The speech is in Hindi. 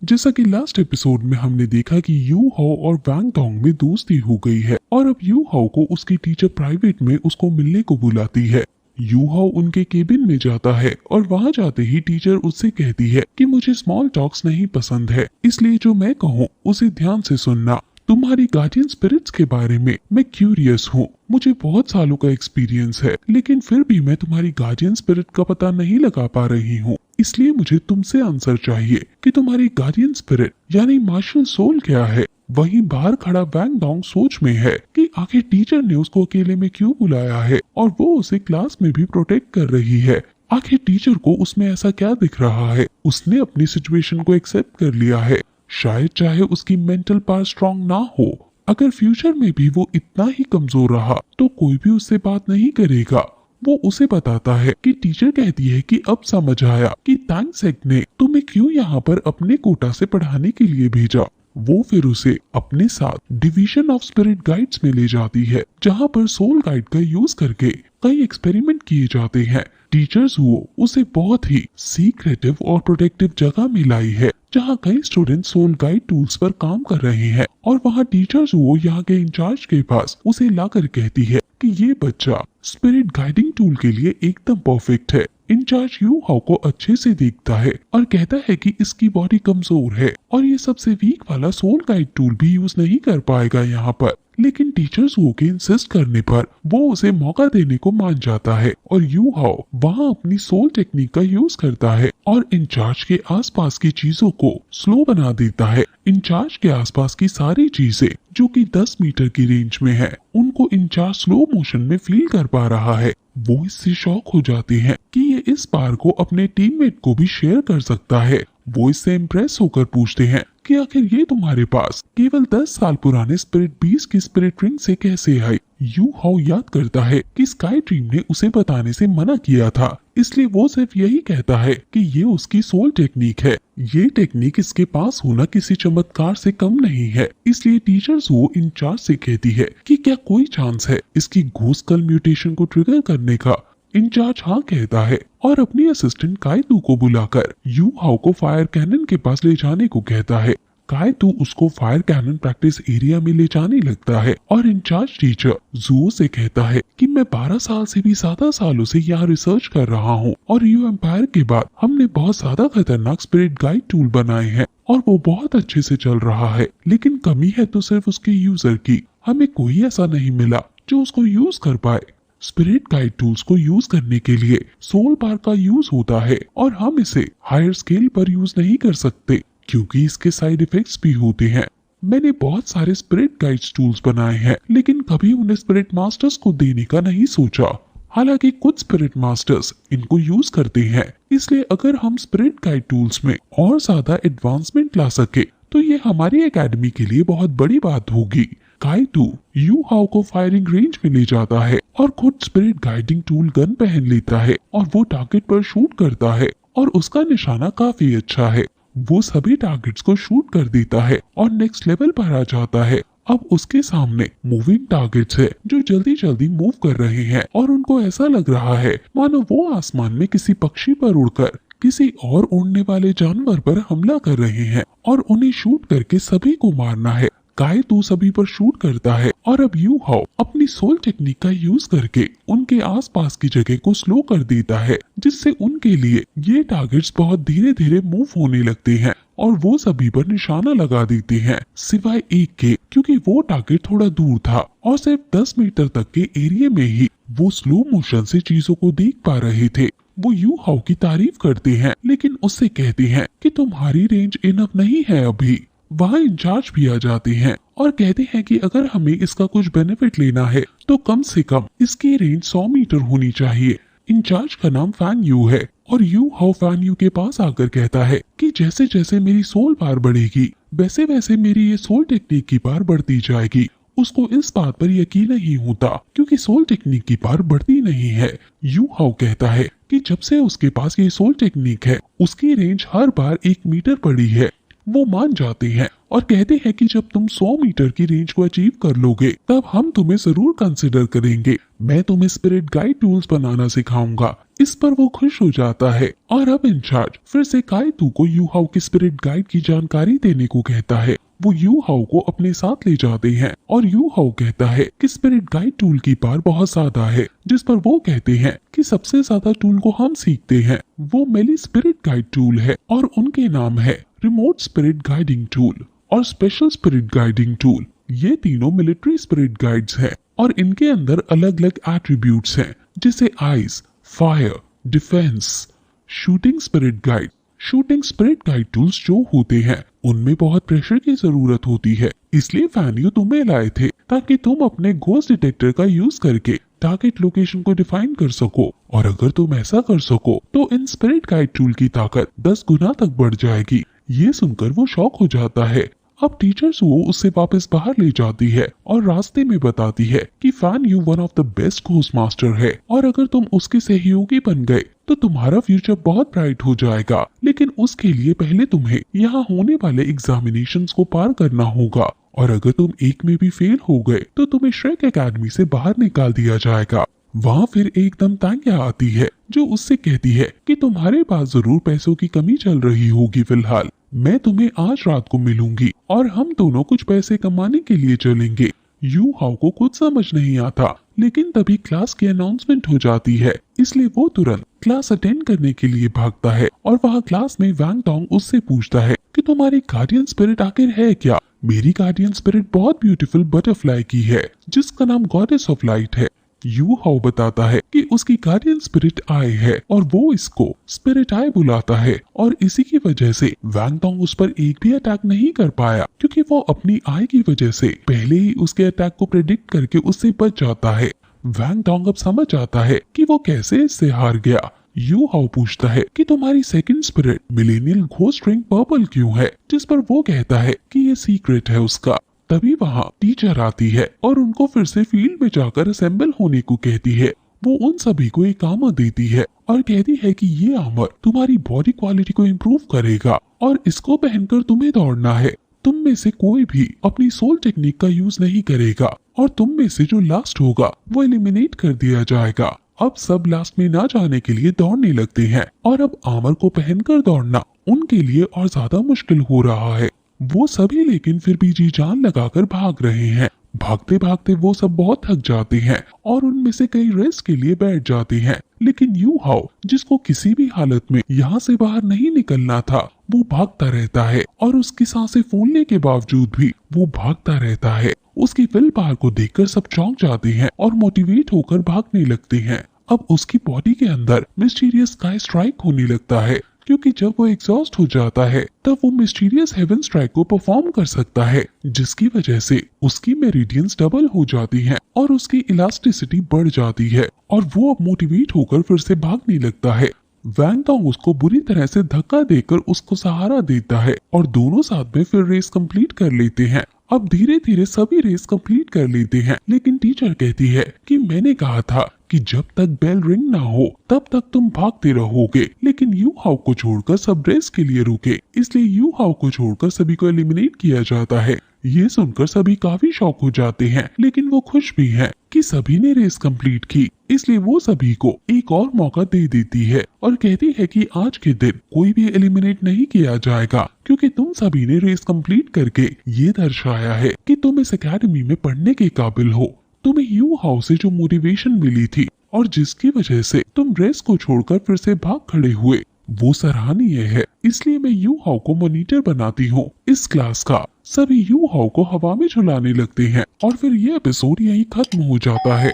जैसा कि लास्ट एपिसोड में हमने देखा कि यू हाओ और वांग डोंग में दोस्ती हो गई है और अब यू हाओ को उसकी टीचर प्राइवेट में उसको मिलने को बुलाती है। यू हाओ उनके केबिन में जाता है और वहां जाते ही टीचर उससे कहती है कि मुझे स्मॉल टॉक्स नहीं पसंद है, इसलिए जो मैं कहूँ उसे ध्यान से सुनना। तुम्हारी गार्डियन स्पिरिट्स के बारे में मैं क्यूरियस हूँ। मुझे बहुत सालों का एक्सपीरियंस है, लेकिन फिर भी मैं तुम्हारी गार्डियन स्पिरिट का पता नहीं लगा पा रही हूँ। इसलिए मुझे तुमसे आंसर चाहिए कि तुम्हारी गार्डियन स्पिरिट यानी मार्शल सोल क्या है। वहीं बाहर खड़ा वांग डोंग सोच में है कि आखिर टीचर ने उसको अकेले में क्यों बुलाया है और वो उसे क्लास में भी प्रोटेक्ट कर रही है। आखिर टीचर को उसमें ऐसा क्या दिख रहा है। उसने अपनी सिचुएशन को एक्सेप्ट कर लिया है। शायद चाहे उसकी मेंटल पावर स्ट्रांग ना हो, अगर फ्यूचर में भी वो इतना ही कमजोर रहा तो कोई भी उससे बात नहीं करेगा। वो उसे बताता है कि टीचर कहती है कि अब समझ आया कि तांग सेक ने तुम्हें क्यों यहाँ पर अपने कोटा से पढ़ाने के लिए भेजा। वो फिर उसे अपने साथ डिवीजन ऑफ स्पिरिट गाइड्स में ले जाती है, जहाँ पर सोल गाइड का यूज करके कई एक्सपेरिमेंट किए जाते हैं। टीचर्स वो उसे बहुत ही सीक्रेटिव और प्रोटेक्टिव जगह में लाई है, जहाँ कई स्टूडेंट सोल गाइड टूल्स पर काम कर रहे हैं और वहाँ टीचर्स वो यहाँ के इंचार्ज के पास उसे लाकर कहती है कि ये बच्चा स्पिरिट गाइडिंग टूल के लिए एकदम परफेक्ट है। इंचार्ज यू हाओ को अच्छे से देखता है और कहता है कि इसकी बॉडी कमजोर है और ये सबसे वीक वाला सोल गाइड टूल भी यूज नहीं कर पाएगा यहाँ पर। लेकिन टीचर्स वो के इंसिस्ट करने पर वो उसे मौका देने को मान जाता है और यू हाओ वहाँ अपनी सोल टेक्निक का यूज करता है और इंचार्ज के आसपास की चीजों को स्लो बना देता है। इंचार्ज के आसपास की सारी चीजें जो कि 10 मीटर की रेंज में है, उनको इंचार्ज स्लो मोशन में फील कर पा रहा है। वो इससे शॉक हो जाते हैं कि ये इस पावर को अपने टीममेट को भी शेयर कर सकता है। वो इससे इम्प्रेस होकर पूछते हैं कि आखिर ये तुम्हारे पास केवल 10 साल पुराने स्पिरिट बीस्ट की स्पिरिट रिंग से कैसे आई। यू हाओ याद करता है कि स्काई ड्रीम ने उसे बताने से मना किया था, इसलिए वो सिर्फ यही कहता है कि ये उसकी सोल टेक्निक है। ये टेक्निक इसके पास होना किसी चमत्कार से कम नहीं है। इसलिए टीचर्स वो इंचार्ज से कहती है कि क्या कोई चांस है इसकी घोस्ट कल म्यूटेशन को ट्रिगर करने का। इंचार्ज हाँ कहता है और अपनी असिस्टेंट कायतू को बुलाकर यू हाओ को फायर कैनन के पास ले जाने को कहता है। कायतू उसको फायर कैनन प्रैक्टिस एरिया में ले जाने लगता है और इंचार्ज टीचर जुओ से कहता है कि मैं 12 साल से भी ज्यादा सालों से यहाँ रिसर्च कर रहा हूँ और यू एम्पायर के बाद हमने बहुत ज्यादा खतरनाक स्पिरिट गाइड टूल बनाए हैं और वो बहुत अच्छे से चल रहा है, लेकिन कमी है तो सिर्फ उसके यूजर की। हमें कोई ऐसा नहीं मिला जो उसको यूज कर पाए। स्पिरिट गाइड टूल्स को यूज करने के लिए सोल पावर का यूज होता है और हम इसे हायर स्केल पर यूज नहीं कर सकते क्योंकि इसके साइड इफेक्ट्स भी होते हैं। मैंने बहुत सारे स्पिरिट गाइड्स टूल्स बनाए हैं, लेकिन कभी उन्हें स्पिरिट मास्टर्स को देने का नहीं सोचा। हालांकि कुछ स्पिरिट मास्टर्स इनको यूज करते हैं, इसलिए अगर हम स्पिरिट गाइड टूल्स में और ज्यादा एडवांसमेंट ला सके तो ये हमारी एकेडमी के लिए बहुत बड़ी बात होगी। कायतू यू हाओ को फायरिंग रेंज में ले जाता है और खुद स्पिरिट गाइडिंग टूल गन पहन लेता है और वो टारगेट पर शूट करता है और उसका निशाना काफी अच्छा है। वो सभी टारगेट्स को शूट कर देता है और नेक्स्ट लेवल पर आ जाता है। अब उसके सामने मूविंग टारगेट्स है जो जल्दी जल्दी मूव कर रहे हैं और उनको ऐसा लग रहा है मानो वो आसमान में किसी पक्षी पर उड़कर किसी और उड़ने वाले जानवर पर हमला कर रहे हैं और उन्हें शूट करके सभी को मारना है। कायतू सभी पर शूट करता है और अब यू हाओ अपनी सोल टेक्निक का यूज करके उनके आसपास की जगह को स्लो कर देता है, जिससे उनके लिए ये टारगेट्स बहुत धीरे धीरे मूव होने लगते हैं और वो सभी पर निशाना लगा देते हैं सिवाय एक के, क्योंकि वो टारगेट थोड़ा दूर था और सिर्फ 10 मीटर तक के एरिया में ही वो स्लो मोशन से चीजों को देख पा रहे थे। वो यू हाओ की तारीफ करते हैं, लेकिन उससे कहते हैं कि तुम्हारी रेंज इनफ नहीं है अभी। वहाँ इंचार्ज भी आ जाते हैं और कहते हैं कि अगर हमें इसका कुछ बेनिफिट लेना है तो कम से कम इसकी रेंज 100 मीटर होनी चाहिए। इंचार्ज का नाम फैन यू है और यू हाओ फैन यू के पास आकर कहता है कि जैसे जैसे मेरी सोल पावर बढ़ेगी वैसे वैसे मेरी ये सोल टेक्निक की पावर बढ़ती जाएगी। उसको इस बात पर यकीन नहीं होता क्योंकि सोल टेक्निक की पावर बढ़ती नहीं है। यू हाओ कहता है कि जब से उसके पास ये सोल टेक्निक है उसकी रेंज हर बार 1 मीटर बढ़ी है। वो मान जाते हैं और कहते हैं कि जब तुम 100 मीटर की रेंज को अचीव कर लोगे तब हम तुम्हें जरूर कंसिडर करेंगे। मैं तुम्हें स्पिरिट गाइड टूल्स बनाना सिखाऊंगा। इस पर वो खुश हो जाता है और अब इंचार्ज फिर से काइतू को यू हाउ की स्पिरिट गाइड की जानकारी देने को कहता है। वो यू हाउ को अपने साथ ले जाते हैं और यू हाउ कहता है कि स्पिरिट गाइड टूल की पावर बहुत ज्यादा है, जिस पर वो कहते हैं कि सबसे ज्यादा टूल को हम सीखते हैं वो मेली स्पिरिट गाइड टूल है और उनके नाम है रिमोट स्पिरिट गाइडिंग टूल और स्पेशल स्पिरिट गाइडिंग टूल। ये तीनों मिलिट्री स्पिरिट गाइड्स हैं और इनके अंदर अलग अलग एट्रीब्यूट्स हैं, जैसे ice, fire, defence. Shooting spirit guide shooting spirit guide tools जो होते हैं उनमें बहुत प्रेशर की जरूरत होती है, इसलिए फैनियो तुम्हें लाए थे ताकि तुम अपने घोस्ट डिटेक्टर का यूज करके टारगेट लोकेशन को डिफाइन कर सको। और अगर तुम ऐसा कर सको तो इन स्पिरिट गाइड टूल की ताकत 10 गुना तक बढ़ जाएगी। ये सुनकर वो शॉक हो जाता है। अब टीचर्स वो उससे वापस बाहर ले जाती है और रास्ते में बताती है कि fan you one of the best ghost master है और अगर तुम उसके सहयोगी बन गए तो तुम्हारा फ्यूचर बहुत ब्राइट हो जाएगा, लेकिन उसके लिए पहले तुम्हें यहाँ होने वाले एग्जामिनेशंस को पार करना होगा और अगर तुम एक में भी फेल हो गए तो तुम्हें श्रेक एकेडमी से बाहर निकाल दिया जाएगा। वहाँ फिर एकदम तान्या आती है जो उससे कहती है कि तुम्हारे पास जरूर पैसों की कमी चल रही होगी, फिलहाल मैं तुम्हें आज रात को मिलूंगी और हम दोनों कुछ पैसे कमाने के लिए चलेंगे। यू हाउ को कुछ समझ नहीं आता, लेकिन तभी क्लास की अनाउंसमेंट हो जाती है, इसलिए वो तुरंत क्लास अटेंड करने के लिए भागता है और वहाँ क्लास में वैंग टोंग उससे पूछता है कि तुम्हारी गार्डियन स्पिरिट आखिर है क्या। मेरी गार्डियन स्पिरिट बहुत ब्यूटीफुल बटरफ्लाई की है जिसका नाम गॉडेस ऑफ लाइट है। यू हाउ बताता है कि उसकी गार्डियन स्पिरिट आए है और वो इसको स्पिरिट आए बुलाता है और इसी की वजह से वैंग टोंग उस पर एक भी अटैक नहीं कर पाया, क्योंकि वो अपनी आय की वजह से पहले ही उसके अटैक को प्रेडिक्ट करके उससे बच जाता है। वैंग टोंग अब समझ आता है कि वो कैसे इससे हार गया। यू हाउ पूछता है कि तुम्हारी second spirit millennial ghost ring purple क्यों है, जिस पर वो कहता है कि ये सीक्रेट है उसका। तभी वहाँ टीचर आती है और उनको फिर से फील्ड में जाकर असेंबल होने को कहती है। वो उन सभी को एक आर्मर देती है और कहती है कि ये आर्मर तुम्हारी बॉडी क्वालिटी को इम्प्रूव करेगा और इसको पहनकर तुम्हें दौड़ना है। तुम में से कोई भी अपनी सोल टेक्निक का यूज नहीं करेगा और तुम में से जो लास्ट होगा वो एलिमिनेट कर दिया जाएगा। अब सब लास्ट में ना जाने के लिए दौड़ने लगते हैं और अब आर्मर को पहनकर दौड़ना उनके लिए और ज्यादा मुश्किल हो रहा है। वो सभी लेकिन फिर भी जी जान लगाकर भाग रहे हैं। भागते भागते वो सब बहुत थक जाते हैं और उनमें से कई रेस्ट के लिए बैठ जाते हैं, लेकिन यू हाउ जिसको किसी भी हालत में यहाँ से बाहर नहीं निकलना था वो भागता रहता है और उसकी सांसें फूलने के बावजूद भी वो भागता रहता है। उसकी विल पावर को देखकर सब चौंक जाते हैं और मोटिवेट होकर भागने लगते हैं। अब उसकी बॉडी के अंदर मिस्टीरियस स्काई स्ट्राइक होने लगता है, क्योंकि जब वो एग्जॉस्ट हो जाता है तब वो मिस्टीरियस हेवन स्ट्राइक को परफॉर्म कर सकता है, जिसकी वजह से उसकी मेरिडियंस डबल हो जाती हैं और उसकी इलास्टिसिटी बढ़ जाती है और वो अब मोटिवेट होकर फिर से भागने लगता है। वैंग टोंग उसको बुरी तरह से धक्का देकर उसको सहारा देता है और दोनों साथ में फिर रेस कंप्लीट कर लेते हैं। अब धीरे धीरे सभी रेस कंप्लीट कर लेते हैं, लेकिन टीचर कहती है कि मैंने कहा था कि जब तक बेल रिंग ना हो तब तक तुम भागते रहोगे, लेकिन यू हाउ को छोड़कर सब रेस के लिए रुके, इसलिए यू हाउ को छोड़कर सभी को एलिमिनेट किया जाता है। ये सुनकर सभी काफी शॉक हो जाते हैं, लेकिन वो खुश भी हैं कि सभी ने रेस कंप्लीट की, इसलिए वो सभी को एक और मौका दे देती है और कहती है कि आज के दिन कोई भी एलिमिनेट नहीं किया जाएगा, क्योंकि तुम सभी ने रेस कंप्लीट करके ये दर्शाया है कि तुम इस एकेडमी में पढ़ने के काबिल हो। तुम्हें यू हाउ से जो मोटिवेशन मिली थी और जिसकी वजह से तुम रेस को छोड़कर फिर से भाग खड़े हुए वो सराहनीय है, इसलिए मैं यू हाउ को मॉनिटर बनाती हूँ इस क्लास का। सभी यू हाउ को हवा में झुलाने लगते हैं और फिर ये एपिसोड यहीं खत्म हो जाता है।